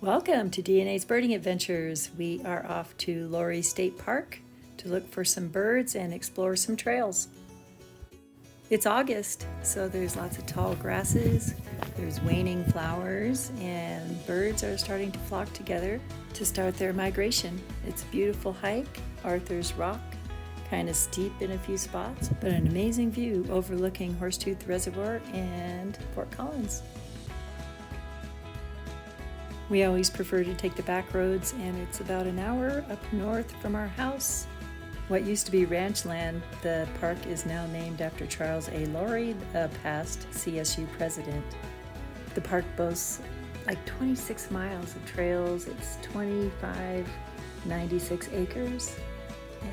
Welcome to DNA's Birding Adventures. We are off to Lory State Park to look for some birds and explore some trails. It's August, so there's lots of tall grasses, there's waning flowers, and birds are starting to flock together to start their migration. It's a beautiful hike, Arthur's Rock, kind of steep in a few spots, but an amazing view overlooking Horsetooth Reservoir and Fort Collins. We always prefer to take the back roads, and it's about an hour up north from our house. What used to be ranch land, the park is now named after Charles A. Lory, a past CSU president. The park boasts like 26 miles of trails. It's 9596 acres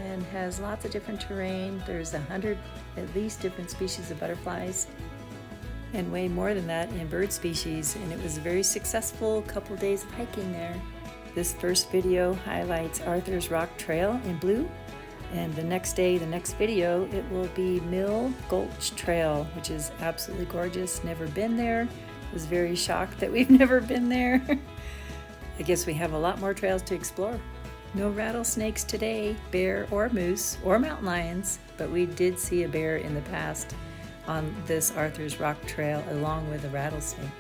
and has lots of different terrain. There's 100 at least different species of butterflies, and way more than that in bird species, and it was a very successful couple days of hiking there. This first video highlights Arthur's Rock Trail in blue, and the next day, the next video, it will be Mill Gulch Trail, which is absolutely gorgeous. Never been there. Was very shocked that we've never been there. I guess we have a lot more trails to explore. No rattlesnakes today, bear or moose or mountain lions, but we did see a bear in the past on this Arthur's Rock Trail along with a rattlesnake.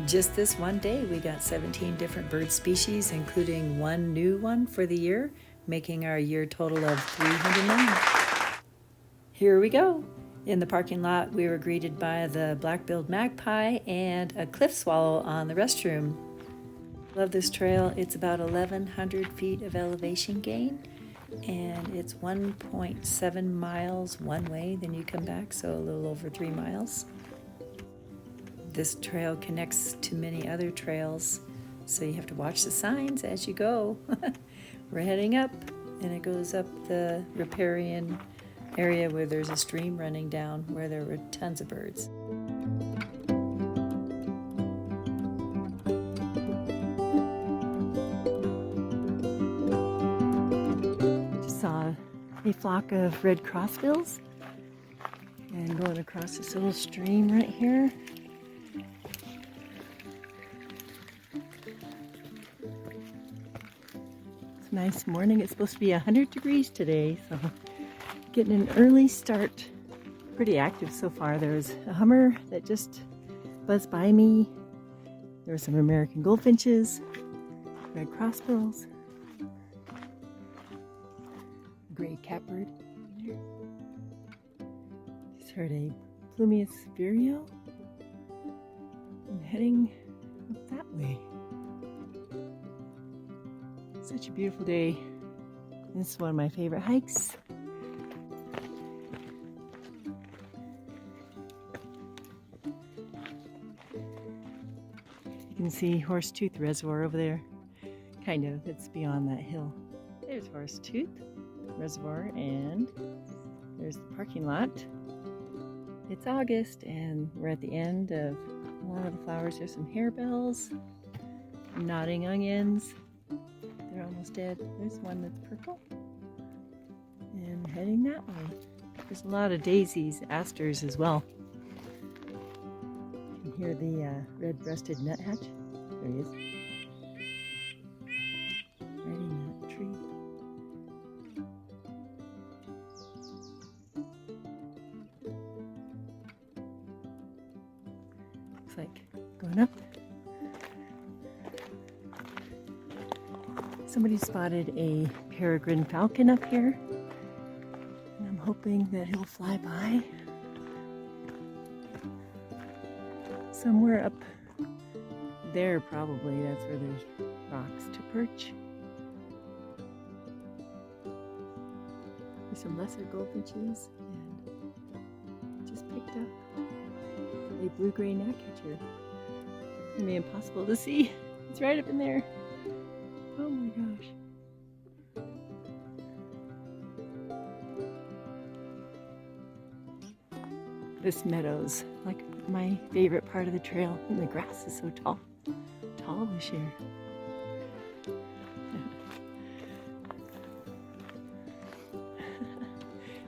Just this one day we got 17 different bird species, including one new one for the year, making our year total of 309. Here we go. In the parking lot we were greeted by the black-billed magpie and a cliff swallow on the restroom. Love this trail. It's about 1,100 feet of elevation gain, and it's 1.7 miles one way, then you come back, so a little over 3 miles. This trail connects to many other trails, so you have to watch the signs as you go. We're heading up, and it goes up the riparian area where there's a stream running down where there were tons of birds. Saw a flock of red crossbills and going across this little stream right here. It's a nice morning. It's supposed to be 100 degrees today, so getting an early start. Pretty active so far. There was a hummer that just buzzed by me. There were some American goldfinches, red crossbills, gray catbird there. Just heard a Plumius vireo. I'm heading up that way. Such a beautiful day. This is one of my favorite hikes. You can see Horsetooth Reservoir over there. Kind of, it's beyond that hill. There's Horsetooth Reservoir, and there's the parking lot. It's August, and we're at the end of a lot of the flowers. There's some harebells, nodding onions. They're almost dead. There's one that's purple, and heading that way. There's a lot of daisies, asters as well. You can hear the red-breasted nuthatch. There he is. Right in that tree. Looks like going up. Somebody spotted a peregrine falcon up here, and I'm hoping that he'll fly by. Somewhere up there, probably. That's where there's rocks to perch. There's some lesser goldfinches, and just picked up a blue-gray gnatcatcher. It's gonna be impossible to see. It's right up in there. Oh my gosh. This meadow's like my favorite part of the trail, and the grass is so tall this year.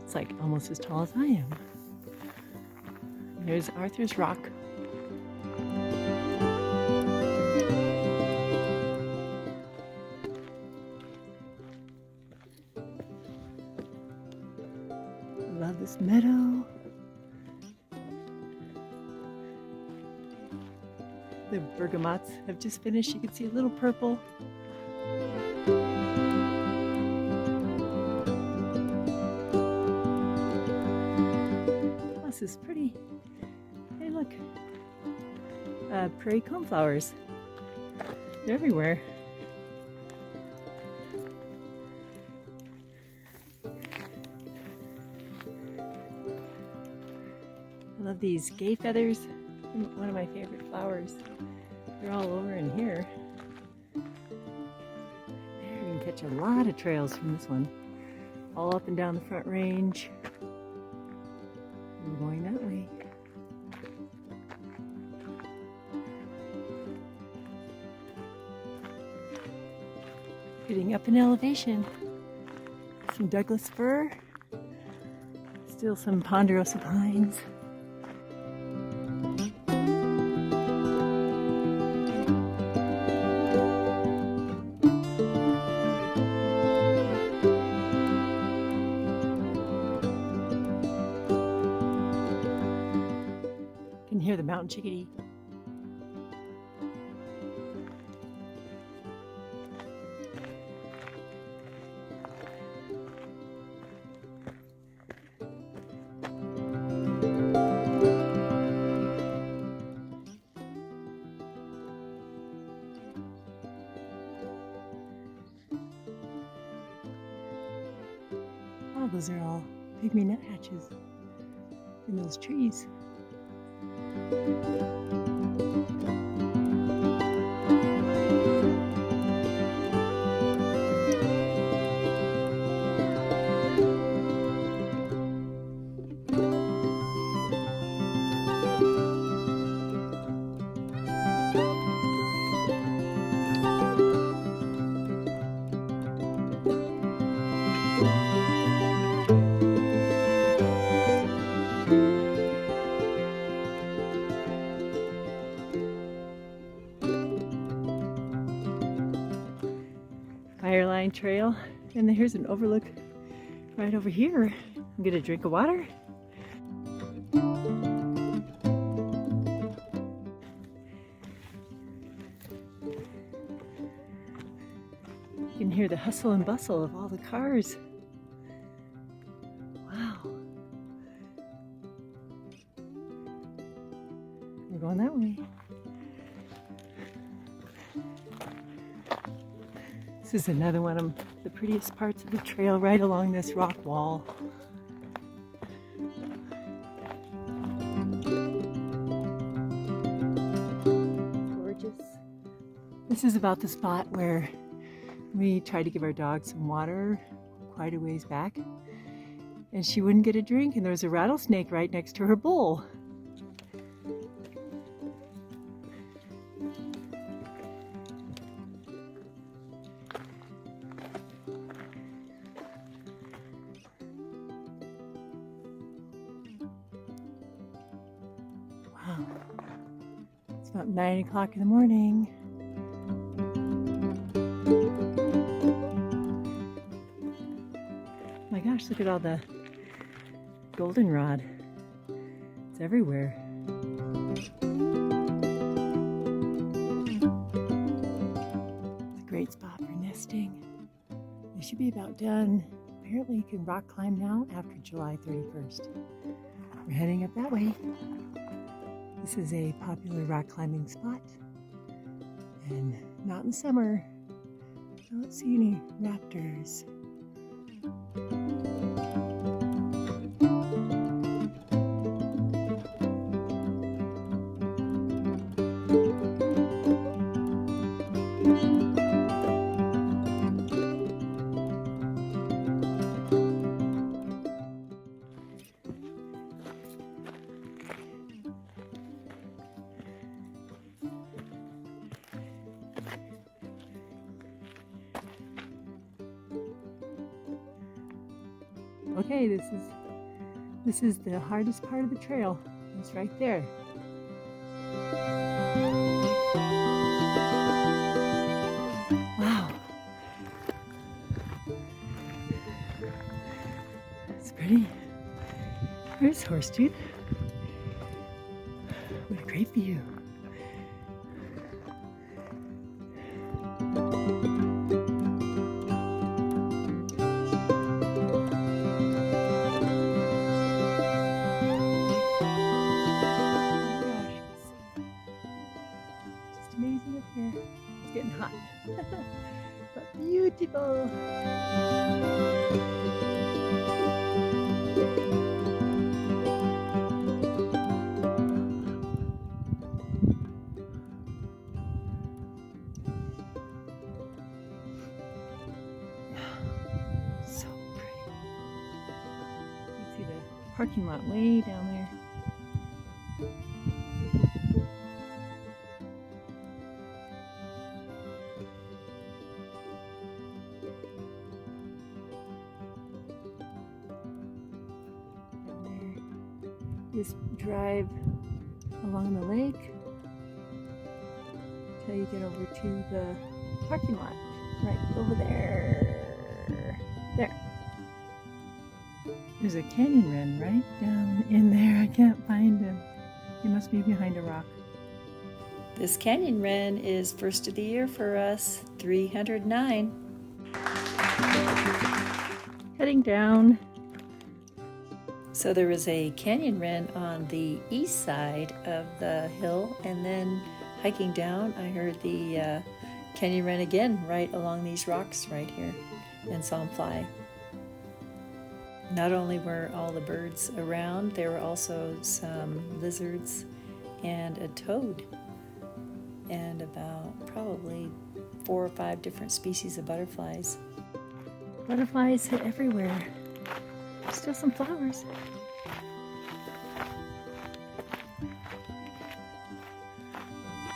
It's like almost as tall as I am. There's Arthur's Rock. this meadow. The bergamots have just finished. You can see a little purple. This is pretty. Hey, look. Prairie coneflowers. They're everywhere. I love these gay feathers. One of my favorite flowers. They're all over in here. There, you can catch a lot of trails from this one. All up and down the Front Range. We're going that way. Getting up in elevation. Some Douglas fir. Still some ponderosa pines. You can hear the mountain chickadee. Oh, those are all pygmy nuthatches in those trees. Fireline Trail, and here's an overlook right over here. I'm gonna drink of water. You can hear the hustle and bustle of all the cars. Wow. We're going that way. This is another one of the prettiest parts of the trail, right along this rock wall. Gorgeous. This is about the spot where we tried to give our dog some water quite a ways back, and she wouldn't get a drink, and there was a rattlesnake right next to her bowl. Wow. It's about 9 o'clock in the morning. My gosh, look at all the goldenrod. It's everywhere. It's a great spot for nesting. They should be about done. Apparently you can rock climb now after July 31st. We're heading up that way. This is a popular rock climbing spot, and not in summer. I don't see any raptors. Okay, this is the hardest part of the trail. It's right there. Wow. It's pretty. There's Horsetooth. What a great view. Amazing up here. It's getting hot. But beautiful. So pretty. You see the parking lot way down there. Just drive along the lake till you get over to the parking lot, right over there. There. There's a canyon wren right down in there. I can't find him. He must be behind a rock. This canyon wren is first of the year for us, 309. Heading down. So there was a canyon wren on the east side of the hill, and then hiking down, I heard the canyon wren again right along these rocks right here, and saw him fly. Not only were all the birds around, there were also some lizards and a toad, and about probably 4 or 5 different species of butterflies. Butterflies everywhere. Still some flowers.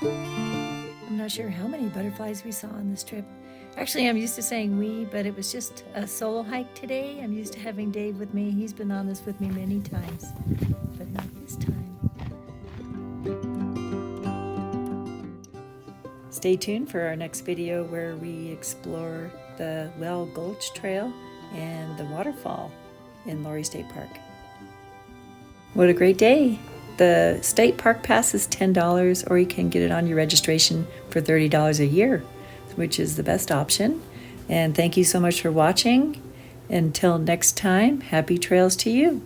I'm not sure how many butterflies we saw on this trip. Actually, I'm used to saying we, but it was just a solo hike today. I'm used to having Dave with me. He's been on this with me many times, but not this time. Stay tuned for our next video where we explore the Gulch Trail and the waterfall in Lory State Park. What a great day! The state park pass is $10, or you can get it on your registration for $30 a year, which is the best option. And thank you so much for watching. Until next time, happy trails to you.